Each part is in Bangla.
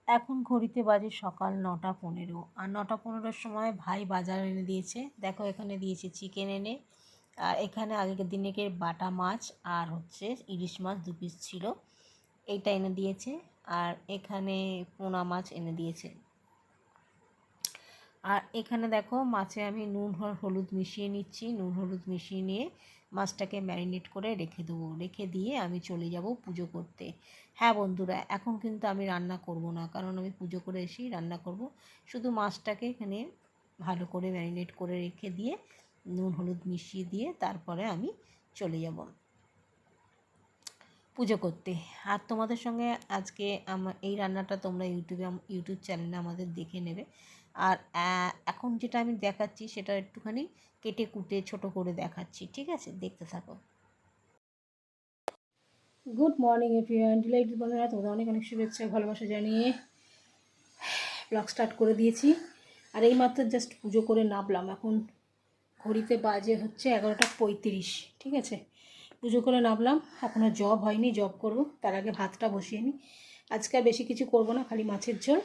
এখন ঘড়িতে বাজে সকাল 9টা 15, আর 9টা 15-র সময় ভাই বাজার এনে দিয়েছে। দেখো এখানে দিয়েছে চিকেন এনে, আর এখানে আগের দিনেকের বাটা মাছ আর হচ্ছে ইলিশ মাছ 2 পিস ছিল, এইটা এনে দিয়েছে। আর এখানে পোনা মাছ এনে দিয়েছে। আর এখানে দেখো মাছে আমি নুন হলুদ মিশিয়ে নিচ্ছি। নুন হলুদ মিশিয়ে নিয়ে মাছটাকে ম্যারিনেট করে রেখে দেবো। রেখে দিয়ে আমি চলে যাব পুজো করতে। হ্যাঁ বন্ধুরা, এখন কিন্তু আমি রান্না করব না, কারণ আমি পুজো করে এসেই রান্না করব। শুধু মাছটাকে এখানে ভালো করে ম্যারিনেট করে রেখে দিয়ে নুন হলুদ মিশিয়ে দিয়ে তারপরে আমি চলে যাব পুজো করতে। আর তোমাদের সঙ্গে আজকে এই রান্নাটা তোমরা ইউটিউব চ্যানেলে আমাদের দেখে নেবে। আর এখন যেটা আমি দেখাচ্ছি সেটা একটুখানি কেটে কুটে ছোট করে দেখাচ্ছি, ঠিক আছে? দেখতে থাকো। গুড মর্নিং এভরিওয়ান, ডিলাইটেড বন্ধুরা, তোমাদের অনেক অনেক শুভেচ্ছা ভালোবাসা জানিয়ে ব্লগ স্টার্ট করে দিয়েছি। আর এইমাত্র জাস্ট পুজো করে নামলাম। এখন ঘড়িতে বাজে হচ্ছে 11টা 35, ঠিক আছে? পুজো করে নামলাম, এখনও জব হয়নি, জব করব। তার আগে ভাতটা বসিয়ে নিই। আজকে আর বেশি কিছু করব না, খালি মাছের ঝোল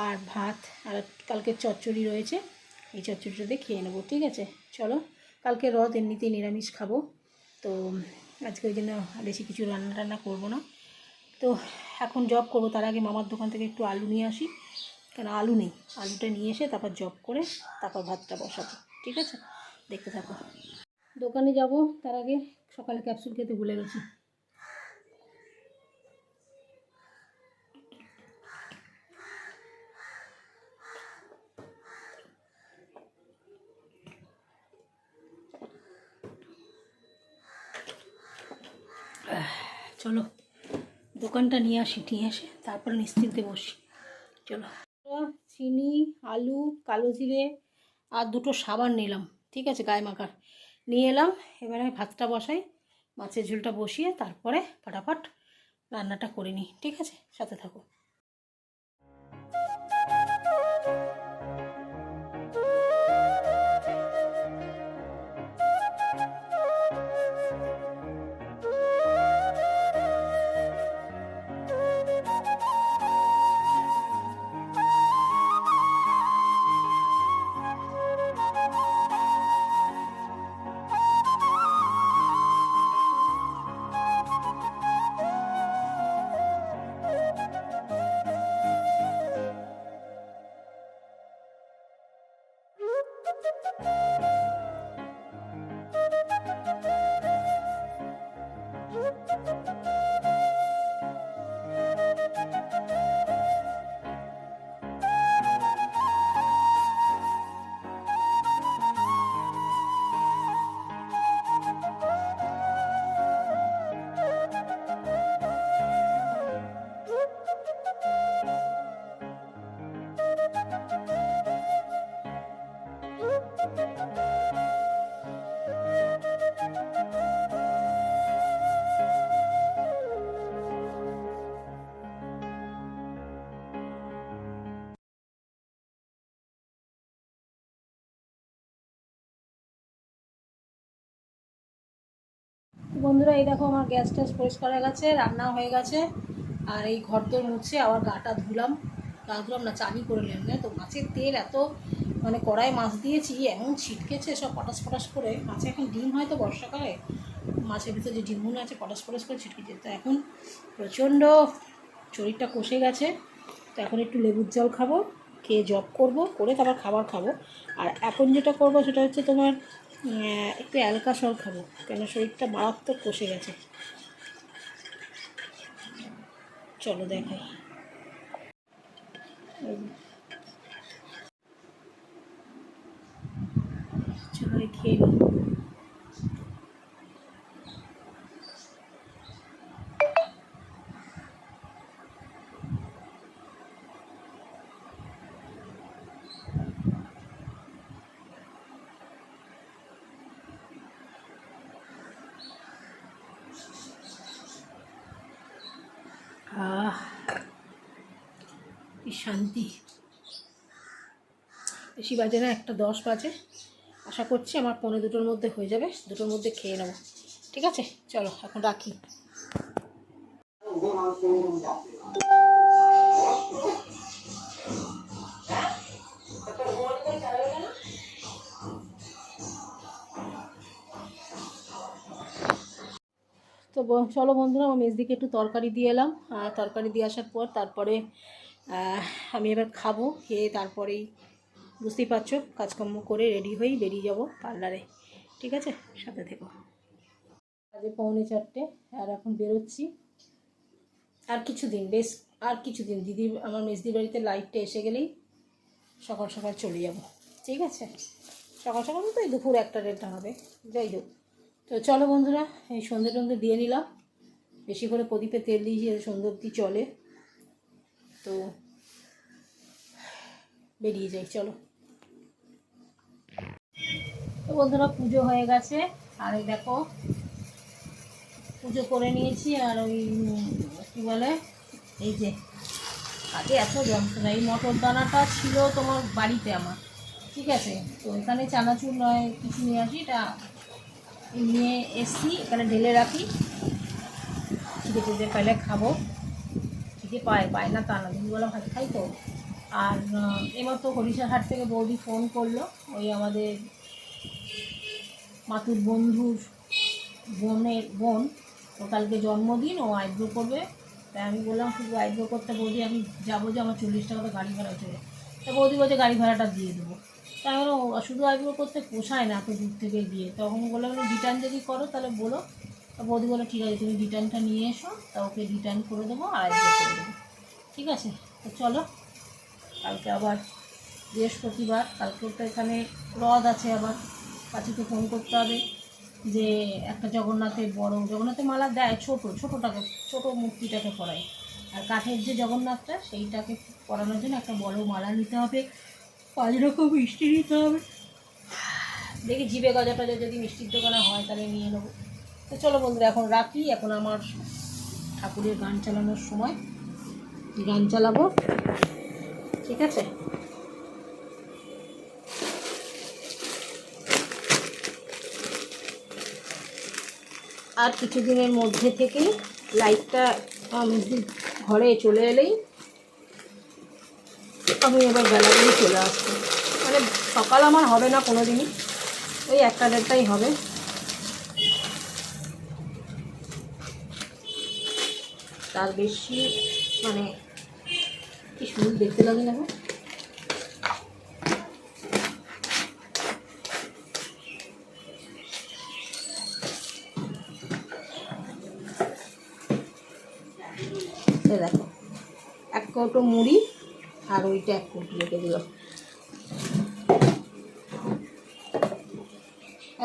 আর ভাত, আর কালকের চচ্চড়ি রয়েছে, এই চচ্চড়িটা দিয়ে খেয়ে নেবো, ঠিক আছে? চলো, কালকে রথ, এমনিতেই নিরামিষ খাবো, তো আজকে ওই জন্য বেশি কিছু রান্না করবো না। তো এখন জব করব, তার আগে মামার দোকান থেকে একটু আলু নিয়ে আসি, কেন আলু নেই। আলুটা নিয়ে এসে তারপর জব করে তারপর ভাতটা বসাবো, ঠিক আছে? দেখতে থাকো। দোকানে যাব, তার আগে সকালে ক্যাপসুল খেতে ভুলে গেছি। চলো দোকানটা নিয়ে এসে তারপরে নিশ্চিন্তে বসি। চলো, চিনি, আলু, কালো জিরে আর 2টো সাবান নিলাম, ঠিক আছে? গায়ে মাখার নিয়ে এলাম। এবারে ভাতটা বসাই, মাছের ঝোলটা বসিয়ে তারপরে ফটাফট রান্নাটা করে নিই, ঠিক আছে? সাথে থাকো। বন্ধুরা, এই দেখো আমার গ্যাস ট্যাস পরিষ্কার হয়ে গেছে, রান্না হয়ে গেছে। আর এই ঘরদোর মুছে আবার গা ধুলাম না, চানি করে নিলাম। তো মাছের তেল এত, মানে কড়াই মাছ দিয়েছি, এমন ছিটকেছে সব পটাশ পটাশ করে। মাছে এখন ডিম হয় তো বর্ষাকালে, মাছের ভিতরে যে ডিমগুলো আছে পটাশ পটাশ করে ছিটকেছে। তো এখন প্রচণ্ড শরীরটা কষে গেছে, তো এখন একটু লেবুর জল খাবো, খেয়ে জব করব, করে তারপর খাবার খাবো। আর এখন যেটা করবো সেটা হচ্ছে তোমার একটু অ্যালকা সল খাবো, কেন শরীরটা মারাত্মক কষে গেছে। চলো দেখাই। চলো খেয়ে নিই। কি শান্তি। বেশি বাজে না, 1:10 বাজে। আশা করছি আমার 1:45-2টোর মধ্যে হয়ে যাবে, 2টোর মধ্যে খেয়ে নেবো, ঠিক আছে? চলো এখন রাখি। তো চলো বন্ধুরা, আমার মেজদিকে একটু তরকারি দিয়ে এলাম। তরকারি দিয়ে আসার পর তারপরে আমি এবার খাবো। খেয়ে তারপরেই বুঝতেই পারছো কাজকর্ম করে রেডি হয়েই বেরিয়ে যাব পার্লারে। ঠিক আছে, সাথে থেকো। আজ 4:45 আর এখন বেরোচ্ছি। আর কিছুদিন, বেশ আর কিছুদিন দিদি আমার মেজদির বাড়িতে লাইটটা এসে গেলেই সকাল সকাল চলে যাব। ঠিক আছে, সকাল সকাল তো এই দুপুর 1টা-1:30 হবে। যাই হোক, তো চলো বন্ধুরা, এই সন্ধে টন্ধে দিয়ে নিলাম। বেশি করে প্রদীপে তেল দিয়েছি যাতে সন্ধে অবধি চলে। তো বেরিয়ে যাই, চলো। তো বন্ধুরা, পুজো হয়ে গেছে। আর এই দেখো পুজো করে নিয়েছি। আর ওই কী বলে, এই যে আগে এত যন্ত্রণা, এই মটর দানাটা ছিল তোমার বাড়িতে আমার। ঠিক আছে, তো এখানে চানাচুর নয় কিছু নিয়ে আসি, এটা নিয়ে এসছি, এখানে ঢেলে রাখি। খিদে টিদে পাইলে খাবো, খিদে পায় না তা না, দিনবেলা ভাত খাই তো। আর এইমাত্র হরিশাহাট থেকে বৌদি ফোন করলো, ওই আমাদের মাতুর বন্ধুর বোন, ও কালকে জন্মদিন, ও আইব্রো করবে। তাই আমি বললাম শুধু আইব্রো করতে বৌদি আমি যাবো, যে আমার 40 টাকা গাড়ি ভাড়া চলে। তা বৌদি বলছে গাড়ি ভাড়াটা দিয়ে দেবো। তাই আমি শুধু আইব্রো করতে পোষায় না এত দূর থেকে গিয়ে। তখন বললাম রিটার্ন যদি করো তাহলে বলো। তা বৌদি বলে ঠিক আছে, তুমি রিটার্নটা নিয়ে এসো, তা ওকে রিটার্ন করে দেবো আর আইব্রো করে দেবো। ঠিক আছে, তো চলো। কালকে আবার বৃহস্পতিবার, কালকেও তো এখানে রথ আছে। আবার পাঁচিকে ফোন করতে হবে যে একটা জগন্নাথের বড় জগন্নাথের মালা দেয়, ছোটোটাকে, ছোটো মূর্তিটাকে পরাই। আর কাঠের যে জগন্নাথটা সেইটাকে পরানোর জন্য একটা বড় মালা নিতে হবে, 5 রকম মিষ্টি নিতে হবে। দেখি জিভে গজা টজা যদি মিষ্টির দোকানে হয় তাহলে নিয়ে নেবো। তো চলো বন্ধুরা, এখন রাখি। এখন আমার ঠাকুরের গান চালানোর সময়, গান চালাবো। ঠিক আছে, আর কিছুদিনের মধ্যে থেকেই লাইটটা ঘরে চলে এলেই আমি এবার বেলাতেই চলে আসবো। মানে সকাল আমার হবে না কোনো দিনই, ওই 1টা-1:30টাই হবে। তার বেশি মানে কি সুন্দর দেখতে লাগে না। দেখো, 1 কৌটো মুড়ি আর ওইটা 1 কৌটো রেখে দিল।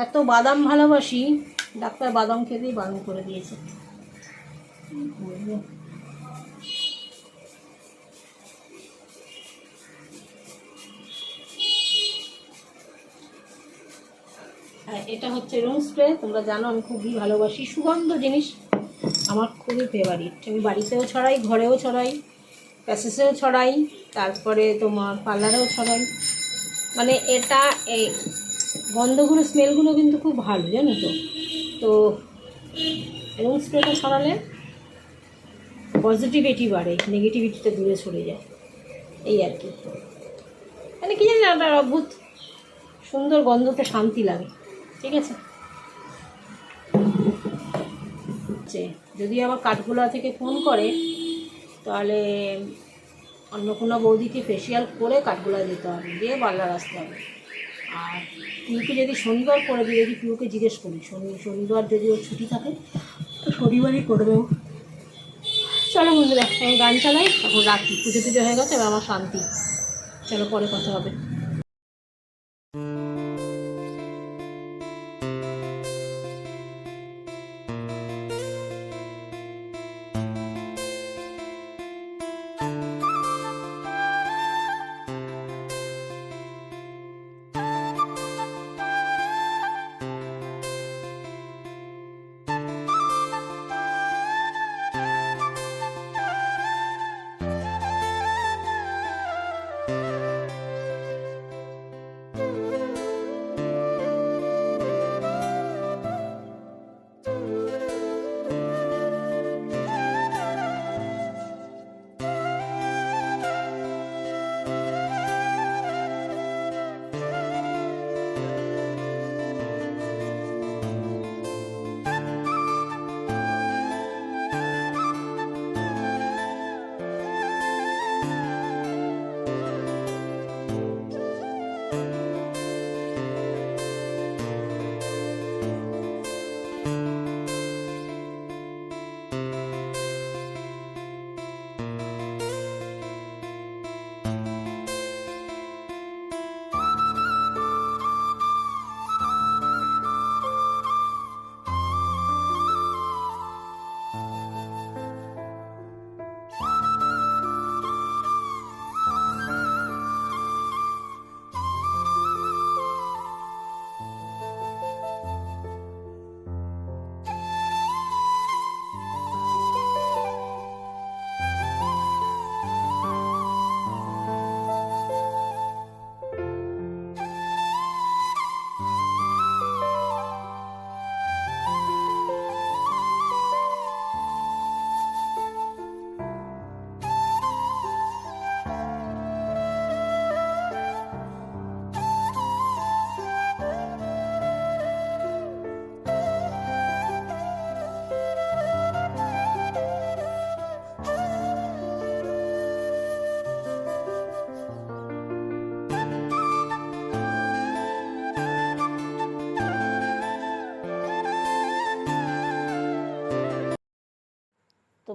এত বাদাম ভালোবাসি, ডাক্তার বাদাম খেতেই বারণ করে দিয়েছে। এটা হচ্ছে রুম স্প্রে। তোমরা জানো আমি খুবই ভালোবাসি সুগন্ধ জিনিস, আমার খুবই ফেভারিট। আমি বাড়িতেও ছড়াই, ঘরেও ছড়াই, প্যাসেজেও ছড়াই, তারপরে তোমার পার্লারেও ছড়াই। মানে এটা এই গন্ধগুলো, স্মেলগুলো কিন্তু খুব ভালো, জানো তো। তো রুম স্প্রেটা ছড়ালে পজিটিভিটি বাড়ে, নেগেটিভিটিটা দূরে সরে যায়, এই আর কি। মানে কি জানি না, একটা অদ্ভুত সুন্দর গন্ধটা, শান্তি লাগে। ঠিক আছে, যদি আবার কাঠগোলা থেকে ফোন করে তাহলে অন্নপূর্ণা বৌদিকে ফেসিয়াল করে কাঠগোলা যেতে হবে, দিয়ে পার্লার আসতে হবে। আর পিউকে যদি শনিবার করে দিই, যদি পিউকে জিজ্ঞেস করি শনিবার যদি ওর ছুটি থাকে তো শনিবারই করে দেবো। চলো বন্ধুরা, আমি গান চালাই, এখন রাখি। পুজো টুজো হয়ে গেছে, এবার আমার শান্তি। চলো, পরে কথা হবে।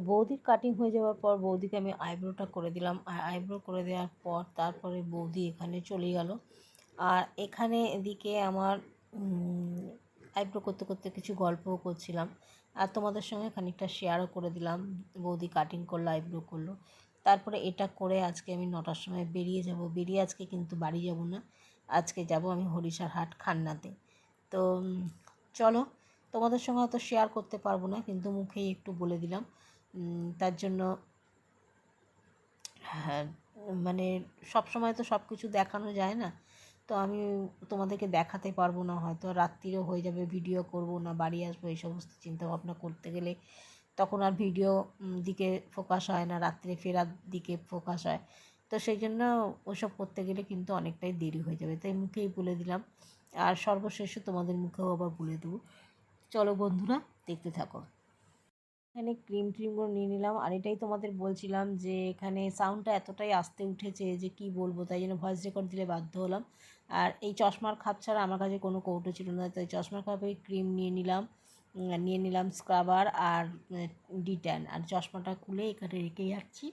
বৌদির কাটিং হয়ে যাওয়ার পর বৌদিকে আমি আইব্রোটা করে দিলাম, আর আইব্রো করে দেওয়ার পর তারপরে বৌদি এখানে চলে গেল। আর এখানে এদিকে আমার আইব্রো করতে করতে কিছু গল্পও করছিলাম, আর তোমাদের সঙ্গে খানিকটা শেয়ারও করে দিলাম। বৌদি কাটিং করলো, আইব্রো করলো, তারপরে এটা করে আজকে আমি 9টার সময় বেরিয়ে যাব। বেরিয়ে আজকে কিন্তু বাড়ি যাব না, আজকে যাব আমি হরিশারহাট খান্নাতে। তো চলো, তোমাদের সঙ্গে হয়তো শেয়ার করতে পারবো না, কিন্তু মুখেই একটু বলে দিলাম। তার জন্য হ্যাঁ, মানে সব সময় তো সব কিছু দেখানো যায় না, তো আমি তোমাদেরকে দেখাতে পারবো না, হয়তো রাত্রিও হয়ে যাবে, ভিডিও করব না বাড়ি আসবো, এই সমস্ত চিন্তাভাবনা করতে গেলে তখন আর ভিডিও দিকে ফোকাস হয় না, রাত্রে ফেরার দিকে ফোকাস হয়। তো সেই জন্য ওসব করতে গেলে কিন্তু অনেকটাই দেরি হয়ে যাবে, তাই মুখেই বলে দিলাম। আর সর্বশেষে তোমাদের মুখেও আবার বলে দেবো। চলো বন্ধুরা, দেখতে থাকো। এখানে ক্রিমগুলো নিয়ে নিলাম, আর এটাই তোমাদের বলছিলাম যে এখানে সাউন্ডটা এতটাই আস্তে উঠেছে যে কি বলবো, তাই জন্য ভয়েস রেকর্ড দিলে বাধ্য হলাম। আর এই চশমার খাপ ছাড়া আমার কাছে কোনো কৌটো ছিল না, তাই চশমার খাপে ক্রিম নিয়ে নিলাম স্ক্রাবার আর ডিট্যান, আর চশমাটা খুলে এখানে রেখে যাচ্ছি।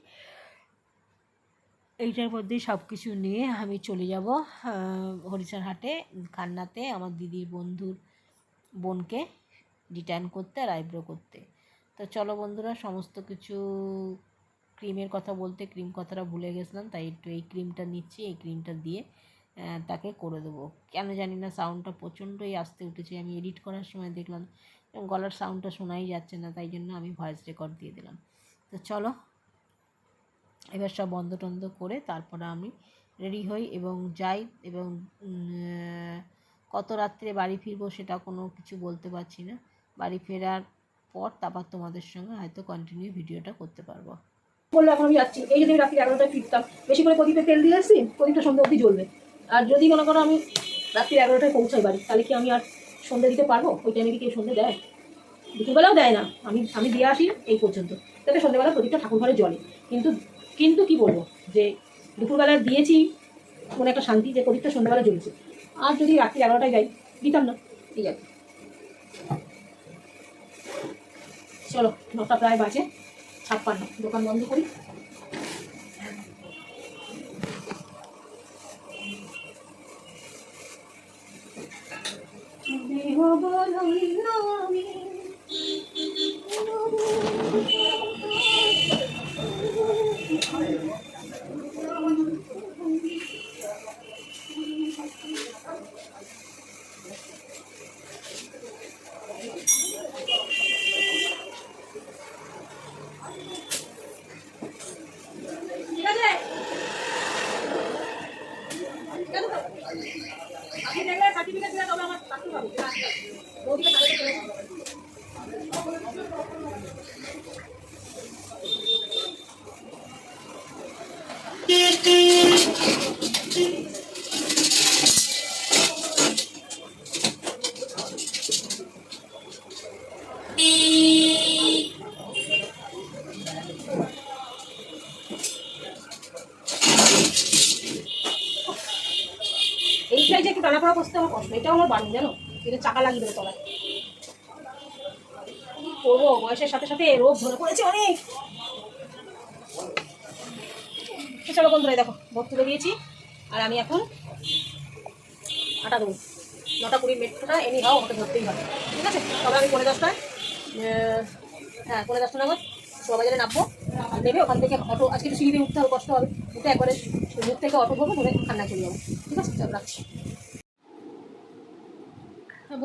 এইটার মধ্যেই সব কিছু নিয়ে আমি চলে যাব হরিশারহাটে খান্নাতে আমার দিদির বন্ধুর বোনকে ডিট্যান করতে আর আইব্রো করতে। তো চলো বন্ধুরা, সমস্ত কিছু ক্রিমের কথা বলতে ক্রিম কথাটা ভুলে গেছিলাম, তাই একটু এই ক্রিমটা নিচ্ছি, এই ক্রিমটা দিয়ে তাকে করে দেবো। কেন জানি না সাউন্ডটা প্রচণ্ডই আসতে উঠেছে, আমি এডিট করার সময় দেখলাম গলার সাউন্ডটা শোনাই যাচ্ছে না, তাই জন্য আমি ভয়েস রেকর্ড দিয়ে দিলাম। তো চলো, এবার সব বন্ধ টন্ধ করে তারপরে আমি রেডি হই এবং যাই, এবং কত রাত্রে বাড়ি ফিরবো সেটা কোনো কিছু বলতে পারছি না। বাড়ি ফেরার পর তারপর তোমাদের সঙ্গে হয়তো কন্টিনিউ ভিডিওটা করতে পারবো। বললো এখন আমি যাচ্ছি, এই যদি রাত্রি 11টায় ফিরতাম, বেশি করে প্রদীপে তেল দিয়ে এসেছি, প্রদীপটা সন্ধ্যে অবধি জ্বলবে। আর যদি মনে করো আমি রাত্রি 11টায় পৌঁছাই বাড়ি, তাহলে কি আমি আর সন্ধ্যে দিতে পারবো? ওই টাইমে কি কেউ সন্ধ্যে দেয়? দুপুরবেলাও দেয় না, আমি দিয়ে আসি এই পর্যন্ত, তাতে সন্ধ্যেবেলা প্রদীপটা ঠাকুর ঘরে জ্বলে। কিন্তু কিন্তু কি বলবো, যে দুপুরবেলা দিয়েছি কোনো একটা শান্তি, যে প্রদীপটা সন্ধ্যাবেলা জ্বলেছে। আর যদি রাত্রি 11টায় যাই, দিতাম না। এই আর চলো, 9টা প্রায় বাজে 56, দোকান বন্ধ করি। এইটাই যে একটু টানাপড়া বসতে আমার কষ্ট, এটাও আমার বাড়ি জানো, এটা চাকা লাগিয়ে দেবে তলায়। করবো, বয়সের সাথে সাথে রোগ ধরে পড়েছে অনেক। চলো বন্ধুরা, দেখো ভোগ তুলে দিয়েছি, আর আমি এখন আটা দেবো। 9টা 20 মেট্রোটা এনি হাও আমাকে ধরতেই হবে, ঠিক আছে? তবে আমি 10:45, হ্যাঁ 10:45 নাগাদ শোভাবাজারে নামবো, নেবে ওখান থেকে অটো, আজকে একটু সিঁড়ি দিয়ে উঠতে হবে, কষ্ট হবে, উঠে একবারে মুখ থেকে অটো ধরবো, ধরে খান্নায় চলে যাবো, ঠিক আছে? চল রাখছি।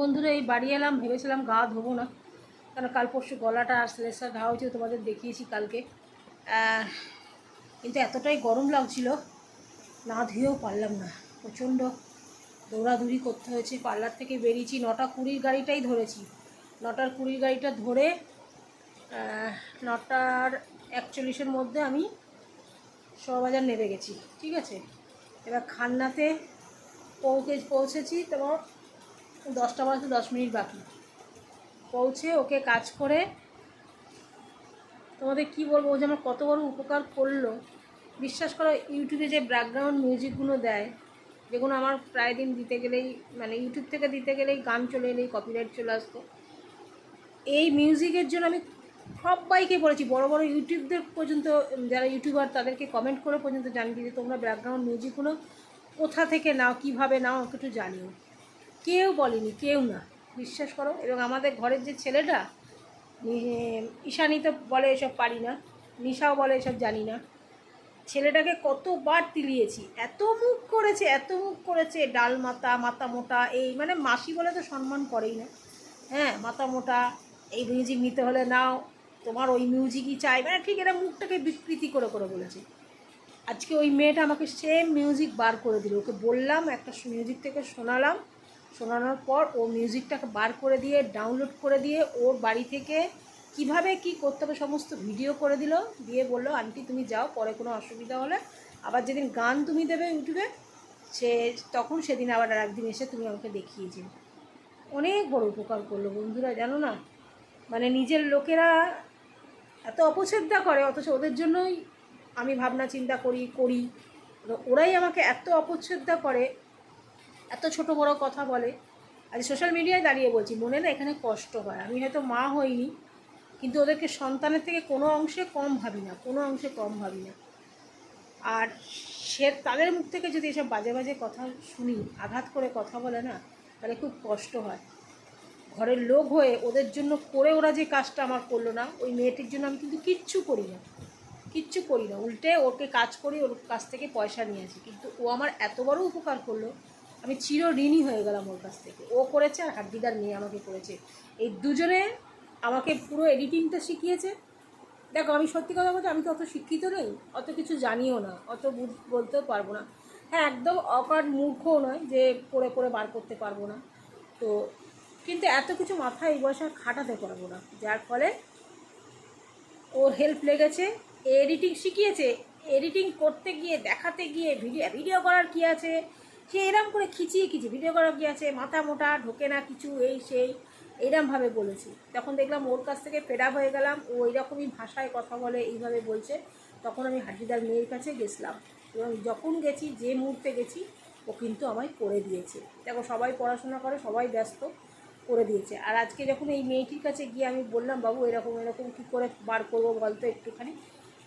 বন্ধুরা, এই বাড়ি এলাম, ভেবেছিলাম গা ধোবো না, কারণ কাল পরশু গলাটা আর শ্লেষা ঘা হয়েছিল, তোমাদের দেখিয়েছি কালকে। কিন্তু এতটাই গরম লাগছিল, না ধুয়েও পারলাম না, প্রচণ্ড দৌড়াদৌড়ি করতে হয়েছে। পার্লার থেকে বেরিয়েছি 9টা 20 গাড়িটাই ধরেছি, 9টার 20 গাড়িটা ধরে 9টার 41-এর মধ্যে আমি শোভাবাজার নেমে গেছি, ঠিক আছে? এবার খান্নাতে পৌঁছেছি তোমার 10টা বাজতে 10 মিনিট বাকি। পৌঁছে ওকে কাজ করে তোমাদের কি বলবো, ও যে আমার কত বড় উপকার করলো বিশ্বাস করো। ইউটিউবে যে ব্যাকগ্রাউন্ড মিউজিকগুলো দেয়, যেগুলো আমার প্রায় দিন দিতে গেলেই, মানে ইউটিউব থেকে দিতে গেলেই গান চলে এলেই কপিরাইট চলে আসতো, এই মিউজিকের জন্য আমি সবাইকে বলেছি, বড় বড় ইউটিউবদের পর্যন্ত, যারা ইউটিউবার তাদেরকে কমেন্ট করে পর্যন্ত জানিয়ে যে তোমরা ব্যাকগ্রাউন্ড মিউজিকগুলো কোথা থেকে নাও, কীভাবে নাও, একটু জানিও। কেউ বলেনি, কেউ না, বিশ্বাস করো। এবং আমাদের ঘরের যে ছেলেটা, ঈশানী তো বলে এসব পারি না, নিশাও বলে এসব জানি না, ছেলেটাকে কতবার তিলিয়েছি, এত মুখ করেছে, এত মুখ করেছে, ডাল মাথা, মাথা মোটা, এই মানে মাসি বলে তো সম্মান করেই না, হ্যাঁ, মাথা মোটা, এই মিউজিক নিতে হলে নাও, তোমার ওই মিউজিকই চাই, মানে ঠিক এরা মুখটাকে বিকৃতি করে করে বলেছে। আজকে ওই মেয়েটা আমাকে সেম মিউজিক বার করে দিল, ওকে বললাম একটা মিউজিক থেকে শোনালাম, শোনানোর পর ও মিউজিকটাকে বার করে দিয়ে, ডাউনলোড করে দিয়ে, ওর বাড়ি থেকে কিভাবে কি করতে হবে সমস্ত ভিডিও করে দিল, দিয়ে বললো আন্টি তুমি যাও, পরে কোনো অসুবিধা হলে আবার যেদিন গান তুমি দেবে ইউটিউবে, তখন সেদিন আবার আর একদিন এসে তুমি আমাকে দেখিয়ে দিও। অনেক বড় উপকার করলো বন্ধুরা, জানো না, মানে নিজের লোকেরা এত অপছেদ্যা করে, অথচ ওদের জন্যই আমি ভাবনা চিন্তা করি, ওরাই আমাকে এত অপছেদ্যা করে, এত ছোট বড় কথা বলে। আজ সোশ্যাল মিডিয়ায় দাঁড়িয়ে বলছি, মনে না এখানে কষ্ট হয়, আমি হয়তো মা হইনি, কিন্তু ওদেরকে সন্তানের থেকে কোনো অংশে কম ভাবি না, কোনো অংশে কম ভাবি না। আর তাদের মুখ থেকে যদি এসব বাজে বাজে কথা শুনি, আঘাত করে কথা বলে না, তাহলে খুব কষ্ট হয়। ঘরের লোক হয়ে ওদের জন্য করে ওরা যে কাজটা আমার করলো না, ওই মেয়েটির জন্য আমি কিন্তু কিচ্ছু করি না, উল্টে ওকে কাজ করি, ওর কাছ থেকে পয়সা নিয়েছি, কিন্তু ও আমার এত বড় উপকার করলো, আমি চিরঋণী হয়ে গেলাম ওর কাছ থেকে। ও করেছে আর হাড্ডিদার মেয়ে আমাকে করেছে, এই দুজনে আমাকে পুরো এডিটিংটা শিখিয়েছে। দেখো আমি সত্যি কথা বলছি, আমি তো অত শিক্ষিত নই, অত কিছু জানিও না, অত বলতেও পারবো না, হ্যাঁ একদম অকাট মূর্খও নয় যে পড়ে পড়ে বার করতে পারবো না, তো কিন্তু এত কিছু মাথায় এই বয়সে খাটাতে পারবো না, যার ফলে ওর হেল্প লেগেছে। এডিটিং শিখিয়েছে, এডিটিং করতে গিয়ে, দেখাতে গিয়ে, ভিডিও করার কী আছে, সে এরম করে খিচিয়ে ভিডিও করার কী আছে, মাথা মোটা, ঢোকে না কিছু, এই সেই এইরমভাবে বলেছি। তখন দেখলাম ওর কাছ থেকে ফেড আপ হয়ে গেলাম, ও এইরকমই ভাষায় কথা বলে, এইভাবে বলছে, তখন আমি হাড্ডিদার মেয়ের কাছে গেছিলাম, এবং যখন গেছি, যে মুহূর্তে গেছি, ও কিন্তু আমায় করে দিয়েছে। দেখো সবাই পড়াশোনা করে, সবাই ব্যস্ত, করে দিয়েছে। আর আজকে যখন এই মেয়েটির কাছে গিয়ে আমি বললাম, বাবু এরকম এরকম কী করে বার করবো বলতো একটুখানি,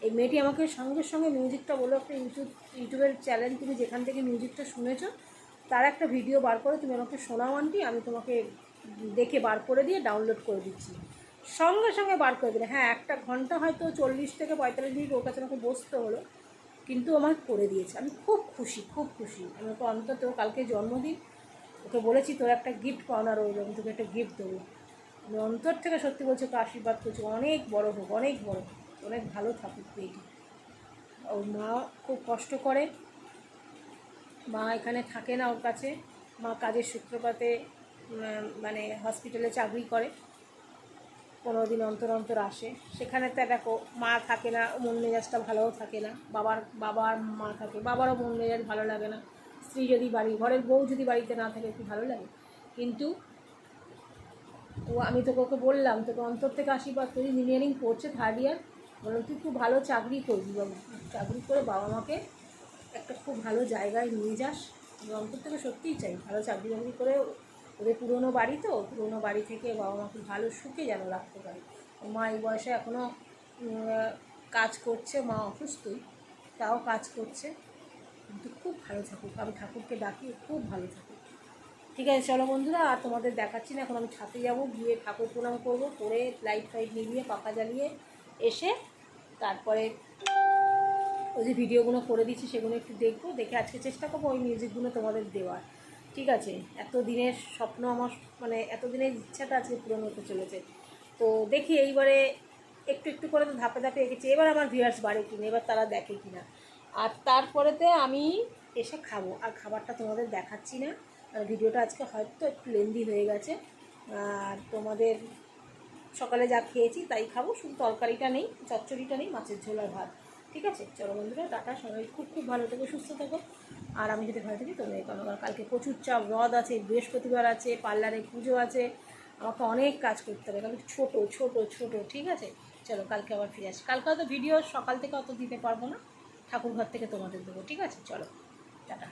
এই মেয়েটি আমাকে সঙ্গে সঙ্গে মিউজিকটা বললো, একটা ইউটিউবের চ্যানেল, তুমি যেখান থেকে মিউজিকটা শুনেছো তার একটা ভিডিও বার করে তুমি আমাকে শোনাও আন্টি, আমি তোমাকে দেখে বার করে দিয়ে ডাউনলোড করে দিচ্ছি। সঙ্গে সঙ্গে বার করে দিলে, হ্যাঁ 1 ঘন্টা হয়তো 40 থেকে 45 মিনিট ওর কাছে আমাকে বসতে হলো, কিন্তু আমার করে দিয়েছে। আমি খুব খুশি, আমি ওকে অন্তত, কালকে জন্মদিন, ওকে বলেছি তোর একটা গিফট পাওনা রইল, আমি তোকে একটা গিফট দেবো। আমি অন্তর থেকে সত্যি বলছি, ওকে আশীর্বাদ করছি, অনেক বড় হোক, অনেক বড় হোক, অনেক ভালো থাকুক মেয়েটি। ওর মা খুব কষ্ট করে, মা এখানে থাকে না ওর কাছে, মা কাজের সূত্রপাতে মানে হসপিটালে চাকরি করে, 15 দিন অন্তর অন্তর আসে, সেখানে তো দেখো মা থাকে না, মন মেজাজটা ভালোও থাকে না, বাবার মা থাকে, বাবারও মন মেজাজ ভালো লাগে না, স্ত্রী যদি ঘরের বউ যদি বাড়িতে না থাকে একটু ভালো লাগে। কিন্তু আমি তোকে ওকে বললাম, তোকে অন্তর থেকে আশীর্বাদ করি, ইঞ্জিনিয়ারিং পড়ছে 3rd ইয়ার, বললাম তুই খুব ভালো চাকরি করবি বাবু, চাকরি করে বাবা মাকে একটা খুব ভালো জায়গায় নিয়ে যাস, আমি অন্তর থেকে সত্যিই চাই ভালো চাকরি বাকরি করে, ওদের পুরনো বাড়ি তো, পুরনো বাড়ি থেকে বাবা মাকে ভালো সুখে যেন রাখতে পারে। মা এই বয়সে এখনও কাজ করছে, মা অসুস্থই, তাও কাজ করছে, কিন্তু খুব ভালো থাকুক, আমি ঠাকুরকে ডাকি খুব ভালো থাকুক। ঠিক আছে চলো বন্ধুরা, আর তোমাদের দেখাচ্ছি না, এখন আমি ছাদে যাবো, গিয়ে ঠাকুর প্রণাম করবো, করে লাইট ফাইট নিভিয়ে পাখা জ্বালিয়ে এসে তারপরে ওই যে ভিডিওগুলো করে দিচ্ছি সেগুলো একটু দেখবো, দেখে আজকে চেষ্টা করবো ওই মিউজিকগুলো তোমাদের দেওয়ার। ঠিক আছে, এত দিনের স্বপ্ন আমার, মানে এত দিনের ইচ্ছাটা আজকে পূরণ হতে চলেছে। তো দেখি এইবারে একটু একটু করে তো ধাপে ধাপে এঁকেছি, এবার আমার ভিউয়ার্স বাড়ে কিনা, এবার তারা দেখে কিনা, আর তারপরেতে আমি এসে খাবো, আর খাবারটা তোমাদের দেখাচ্ছি না, ভিডিওটা আজকে হয়তো একটু লেন্দি হয়ে গেছে, আর তোমাদের সকালে যা খেয়েছি তাই খাবো, শুধু তরকারিটা নেই, চচ্চড়িটা নেই, মাছের ঝোল আর ভাত। ঠিক আছে চলো বন্ধুরা, টাটা, সবাই খুব খুব ভালো থেকো, সুস্থ থাকো, আর আমি যদি ভালো থাকি তোমরা কেন, কালকে প্রচুর চাপ, রথ আছে, বৃহস্পতিবার আছে, পার্লারে পুজো আছে, আমাকে অনেক কাজ করতে হবে, কালকে ছোটো ছোটো ছোটো। ঠিক আছে চলো, কালকে আবার ফিরে আসি, কালকে হয়তো ভিডিও সকাল থেকে অত দিতে পারবো না, ঠাকুর ঘর থেকে তোমাদের দেবো। ঠিক আছে চলো টাটা।